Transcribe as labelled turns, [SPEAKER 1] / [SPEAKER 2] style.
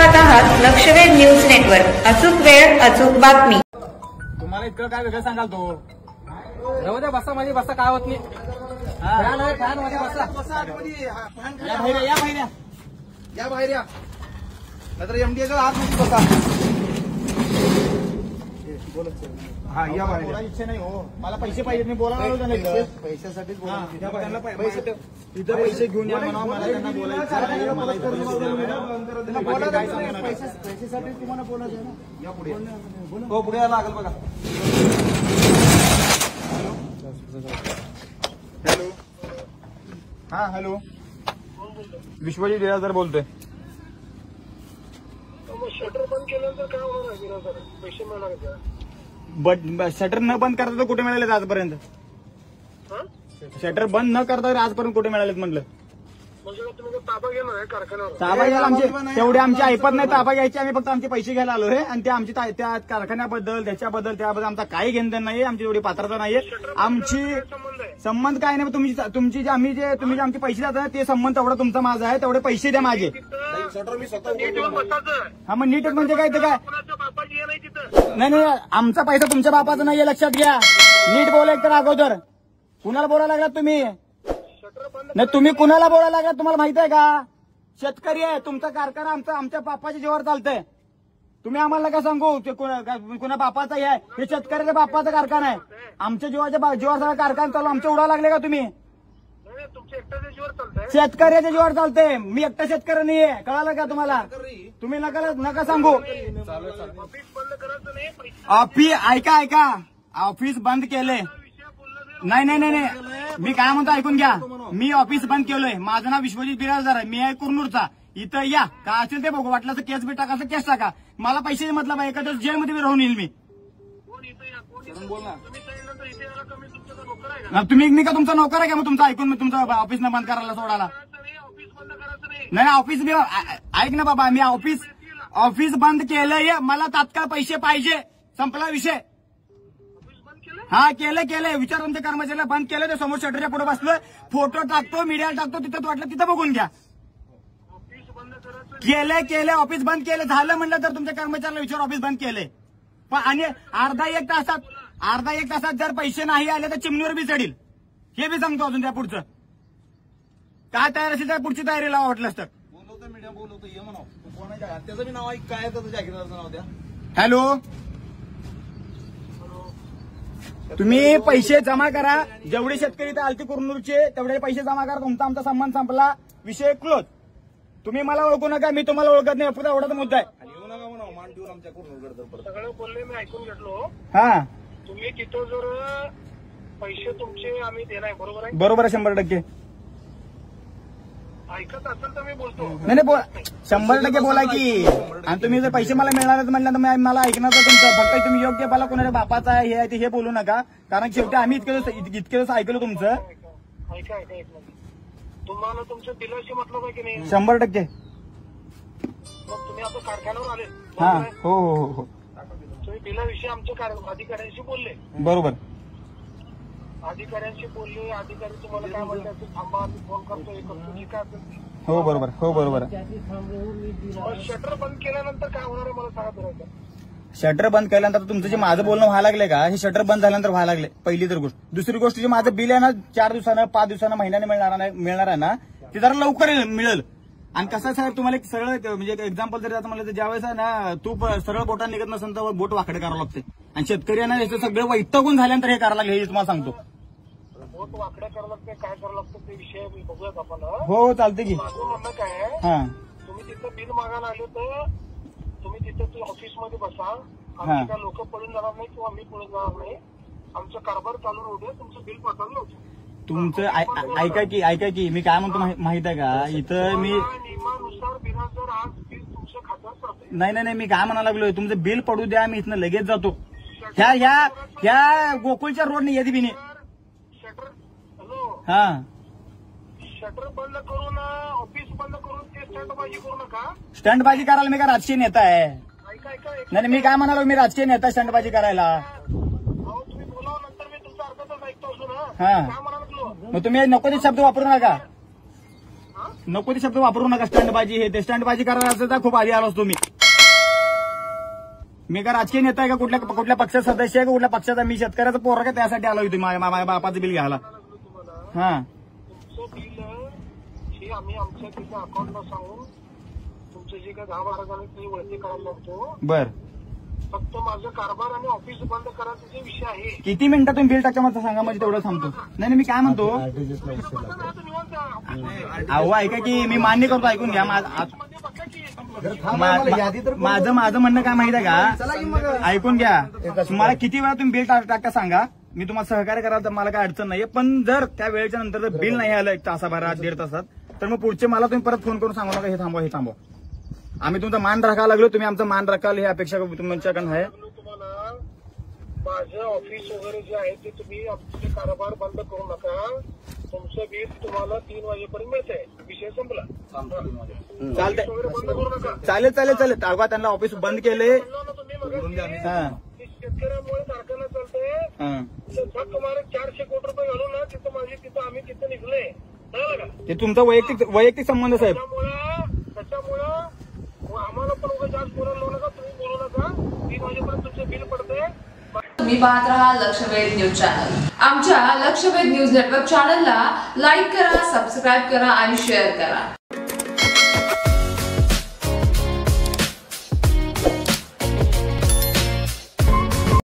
[SPEAKER 1] पाहत आहात लक्षवेध news network. अचूक वेळ अचूक बातमी.
[SPEAKER 2] तुम्हाला इतकं काय वेगळं सांगाल तो राहू द्या. बसा मध्ये बसा, काय होत नाही. फॅन मध्ये बसा. या बाहेर या बाहेर या नंतर एमडीएच्या आतमध्ये बसा. हा या बाहेर. मला इच्छा नाही हो, मला पैसे पाहिजेत. मी बोलायला पैशासाठीच तिथं पैसे घेऊन या म्हणा. मला त्यांना बोलायचं पैशासाठी तुम्हाला बोलायचं आहे ना. या पुढे हो, पुढे यायला लागेल बघा. हॅलो. हा हॅलो, विश्वजित बिराजदार बोलतोय.
[SPEAKER 3] शटर बंद केल्यानंतर काय होणार आहे बिराजदार? पैसे मिळणार का?
[SPEAKER 2] शटर न बंद करता तर कुठे मिळालेत आजपर्यंत? शटर बंद न करता आजपर्यंत कुठे मिळालेत म्हटलं?
[SPEAKER 3] म्हणजे तुम्ही ताबा घेणार आहे कारखान्यावर?
[SPEAKER 2] ताबा घ्यायला आमचे तेवढे आमची ऐपत नाही ताबा घ्यायची. आम्ही फक्त आमचे पैसे घ्यायला आलो आहे आणि ते आमची त्या कारखान्याबद्दल त्याबद्दल आमचा काही घेणं नाहीये. आमची तेवढी पात्रता नाहीये. आमची संबंध काय नाही. तुमची तुम्ही जे आमचे पैसे जातात ते संबंध तेवढा तुमचा माझा आहे. तेवढे पैसे द्या माझे. हा मग नीट म्हणजे काय? ते काय नाही, आमचा पैसा तुमच्या बापाचा नाहीये, लक्षात घ्या. नीट बोला एक तर अगोदर. कुणाला बोलायला लागलात तुम्ही? नाही, तुम्ही कुणाला बोलायला लागलात तुम्हाला माहित आहे का? शेतकरी आहे तुमचा कारखाना, आमच्या बापाच्या जीवावर चालतंय. तुम्ही आम्हाला का सांगू कुणा बापाचा आहे? हे शेतकऱ्याच्या बापाचा कारखाना आहे. आमच्या जीवावर सगळा कारखाना चालू. आमच्या उडावं लागले का तुम्ही? शेतकऱ्याच्या जीवावर चालतंय. मी एकटा शेतकरी नाहीये, कळालं का तुम्हाला? तुम्ही नका सांगू. ऑफिस ऐका ऑफिस बंद केले. नाही, मी काय म्हणतो ऐकून घ्या. मी ऑफिस बंद केलोय. माझं नाव विश्वजित बिराजदार आहे. मी आहे कुरनूरचा. इथं या का असेल ते बघू. वाटलं तर केस बी टाका, केस टाका. मला पैसे मतलब आहे. एका दिवस जेलमध्ये बी राहून येईल मी. तुम्ही मी का तुमचा नोकर आहे का? मग तुमचं ऐकून मी तुमचं ऑफिस न बंद करायला सोडायला? नाही ऑफिस मी ऐक ना बाबा. मी ऑफिस बंद केलंय. मला तात्काळ पैसे पाहिजे. संपला विषय. हा केलंय. विचार तुमच्या कर्मचाऱ्याला बंद केलं. ते समोर शटरच्या पुढे बसलोय. फोटो टाकतो, मीडियाला टाकतो. तिथं वाटलं तिथं बघून घ्या. केलंय ऑफिस बंद केलं. झालं म्हणलं तर तुमच्या कर्मचाऱ्याला विचार ऑफिस बंद केलंय. पण आणि अर्धा एक तासात जर पैसे नाही आले तर चिमणीवर बी चढील. हे बी सांगतो अजून त्या पुढचं. काय तयार असेल त्या पुढची तयारी लावा वाटलंच तर. बोलवतो ये म्हणा. त्याचं बी नाव काय त्याचं जागीरदारचं नाव द्या. हॅलो, तुम्ही पैसे जमा करा. जेवढे शेतकरी इथे आलती कुरनूरचे तेवढे पैसे जमा करा. तुमचा आमचा संबंध संपला. विषय क्लोज. तुम्ही मला ओळखू नका, मी तुम्हाला ओळखत नाही. फक्त एवढाच मुद्दा आहे.
[SPEAKER 3] सगळं बोलले मी ऐकून घेतलो.
[SPEAKER 2] हा
[SPEAKER 3] तुम्ही तिथं जर पैसे तुमचे आम्ही देणार, बरोबर आहे?
[SPEAKER 2] बरोबर आहे 100%.
[SPEAKER 3] ऐकत असेल तर मी बोलतो.
[SPEAKER 2] नाही 100% बोला की. आणि तुम्ही जर पैसे मला मिळणार म्हटलं तर मला ऐकणार तुमचं. फक्त तुम्ही योग्य मला कोणाच्या बापाचा आहे हे आहे हे बोलू नका. कारण शेवटी आम्ही इतके दिवस ऐकलं तुमचं.
[SPEAKER 3] ऐका तुम्हाला तुमच्या बिलाशी मतलब आहे की नाही?
[SPEAKER 2] 100%.
[SPEAKER 3] मग तुम्ही आता कारखान्यावर आले.
[SPEAKER 2] हा हो.
[SPEAKER 3] तुम्ही बिलाविषयी आमच्या अधिकाऱ्यांशी बोलले.
[SPEAKER 2] बरोबर.
[SPEAKER 3] अधिकारी तुम्हाला काय म्हणतात? थांबा, मी फोन करतो, हे करतो, ठीक आहे?
[SPEAKER 2] हो बरोबर.
[SPEAKER 3] शटर बंद केल्यानंतर काय होणार आहे मला सांगा बरोबर.
[SPEAKER 2] शटर बंद केल्यानंतर तुमचं जे माझं बोलणं व्हायला लागले का, हे शटर बंद झाल्यानंतर व्हायला लागले. पहिली तर गोष्ट. दुसरी गोष्ट जे माझं बिल आहे ना 4 दिवसानं 5 दिवसानं महिन्याने मिळणार आहे ना, ते जरा लवकर मिळेल. आणि कसं साहेब तुम्हाला एक सरळ म्हणजे एक्झाम्पल जर आता म्हणलं तर ज्यावेळेस आहे ना तू सरळ बोटा निघत नसेल तर बोट वाकडे करावं लागते. आणि शेतकरी ना याचं सगळं वैतागून झाल्यानंतर हे करायला लागले. हे तुम्हाला सांगतो.
[SPEAKER 3] बोट वाकडे करावं लागते, काय करावं लागतं ते विषय बघूयात आपण.
[SPEAKER 2] हो चालते की.
[SPEAKER 3] माझं म्हणणं काय आहे,
[SPEAKER 2] हा
[SPEAKER 3] तुम्ही तिथं बिल मागायला आले तर तुम्ही तिथं ऑफिसमध्ये बसा. आमची काय लोक पळून जाणार नाही किंवा मी पळून जाणार नाही. आमचं कारभार चालू राहू दे. तुमचं बिल पाठवलं नव्हतं.
[SPEAKER 2] तुमचं ऐका की मी काय म्हणतो माहित आहे का? इथं मी
[SPEAKER 3] नियमानुसार बिलाचं आज बिल तुमच्या खात्यात जातं.
[SPEAKER 2] नाही मी काय म्हणायला लागलोय, तुमचं बिल पडू द्या. मी इथनं लगेच जातो. ह्या गोकुळच्या रोडने येते बिने.
[SPEAKER 3] शटर हॅलो
[SPEAKER 2] हा
[SPEAKER 3] शटर बंद करून ऑफिस बंद करून ते स्टंटबाजी करू नका.
[SPEAKER 2] स्टंटबाजी करायला मी का राजकीय नेता आहे?
[SPEAKER 3] ऐका
[SPEAKER 2] नाही मी काय म्हणालो, मी राजकीय नेता स्टंटबाजी करायला.
[SPEAKER 3] तुम्ही बोलावं नंतर मी तुमचा अर्थ ऐकतो असून.
[SPEAKER 2] हा
[SPEAKER 3] काय म्हणाल
[SPEAKER 2] मग तुम्ही नको ते शब्द वापरू नका. नको ते शब्द वापरू नका. स्टंटबाजी हे ते स्टंटबाजी करायला असं तर खूप आधी आलोच तुम्ही. मी का राजकीय नेता आहे का कुठल्या पक्षाचा सदस्य आहे का कुठल्या पक्षाचा? मी शेतकऱ्याचा पोरगा का त्यासाठी आलो होतो माझ्या बापाचं बिल घ्यायला. हा
[SPEAKER 3] तुमचं बिल हे आम्ही आमच्या तिथे अकाउंटला सांगून तुमचं जे काय 10-12 हजार ते वळती करायला लागतो.
[SPEAKER 2] बर
[SPEAKER 3] फक्त माझं कारभार आणि ऑफिस बंद करायचा जे विषय आहे.
[SPEAKER 2] किती मिनिटात तुम्ही बिल टाका मला सांगा, म्हणजे तेवढं थांबतो. नाही मी काय म्हणतो, अहो ऐका की मी मान्य करतो, ऐकून घ्या. माझं म्हणणं काय माहित आहे का, ऐकून घ्या. तुम्हाला किती वेळा तुम्ही बिल टाका सांगा, मी तुम्हाला सहकार्य करायला तर मला काय अडचण नाहीये. पण जर त्या वेळेच्या नंतर जर बिल नाही आलं 1 तासाभरात 1.5 तासात, तर मग पुढचे मला तुम्ही परत फोन करून सांगू नका हे थांबवा. आम्ही तुमचा मान राखायला लागलो, तुम्ही आमचा मान राखाल ही अपेक्षा तुमच्याकडून आहे.
[SPEAKER 3] तुम्हाला माझं ऑफिस वगैरे जे आहे ते तुम्ही आमचे कारभार बंद करू नका. तुमचं बिल तुम्हाला 3 वाजेपर्यंत मिळतंय. विषय संपला.
[SPEAKER 2] चालतंय,
[SPEAKER 3] वगैरे बंद करू नका.
[SPEAKER 2] चालेल. अगवा त्यांना ऑफिस बंद केले.
[SPEAKER 3] शेतकऱ्यामुळे कारखाना चालतंय. फक्त मला 400 कोटी रुपये घालून ना तिथं आम्ही तिथं निघलोय.
[SPEAKER 2] ते तुमचा वैयक्तिक संबंध साहेब.
[SPEAKER 3] त्याच्यामुळं आम्हाला पण उगाच जास्त बोलायला नका. तुम्ही बोलू नका. 3 वाजेपर्यंत तुमचं बिल पडतंय.
[SPEAKER 4] तुम्ही पाहत राहा लक्षवेध न्यूज चॅनल. आमच्या लक्षवेध न्यूज नेटवर्क चॅनलला लाईक करा, सबस्क्राईब करा आणि शेअर करा.